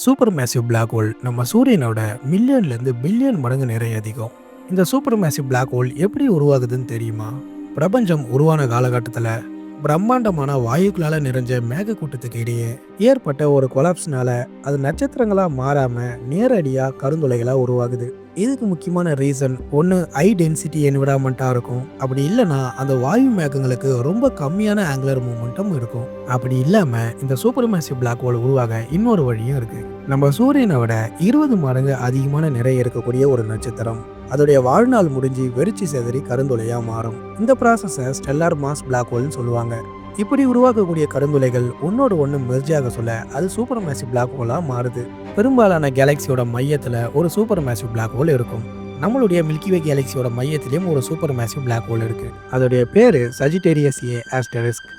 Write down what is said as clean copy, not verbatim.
Super massive black hole நம்ம சூரியனோட மில்லியன்லேருந்து billion மடங்கு நிறைய அதிகம். இந்த சூப்பர் மேசிவ் பிளாக் ஹோல் எப்படி உருவாகுதுன்னு தெரியுமா? பிரபஞ்சம் உருவான காலகட்டத்தில் பிரம்மாண்டமான வாயுக்களால நிறைஞ்ச மேகக்கூட்டத்துக்கு இடையே ஏற்பட்ட ஒரு கொலாப்ஸ்னால அது நட்சத்திரங்களா மாறாம நேரடியா கருந்துளைகளா உருவாகுது. இதுக்கு முக்கியமான ரீசன் ஒன்று ஹை டென்சிட்டி என்விரான்மெண்ட்டாக இருக்கும். அப்படி இல்லைன்னா அந்த வாயு மேகங்களுக்கு ரொம்ப கம்மியான ஆங்குலர் மூமெண்ட்டும் இருக்கும். அப்படி இல்லாமல் இந்த சூப்பர் மேசிவ் பிளாக் ஹோல் உருவாக இன்னொரு வழியும் இருக்குது. நம்ம சூரியனை விட 20 மடங்கு அதிகமான நிறை இருக்கக்கூடிய ஒரு நட்சத்திரம் அதோடைய வாழ்நாள் முடிஞ்சு வெறிச்சி செதறி கருந்துளையாக மாறும். இந்த ப்ராசஸை ஸ்டெல்லார் மாஸ் பிளாக் ஹோல்னு சொல்லுவாங்க. இப்படி உருவாக்கக்கூடிய கருந்துளைகள் ஒன்னோடு ஒன்று மெர்ஜாக சொல்ல அது சூப்பர் மேசிவ் பிளாக் ஹோலாக மாறுது. பெரும்பாலான கேலக்சியோட மையத்தில் ஒரு சூப்பர் மேசிவ் பிளாக் ஹோல் இருக்கும். நம்மளுடைய மில்கிவே கேலக்சியோட மையத்திலையும் ஒரு சூப்பர் மேசிவ் பிளாக் ஹோல் இருக்குது. அதோடைய பேர் சஜிடேரியஸ் ஏ ஆஸ்டரிஸ்க்.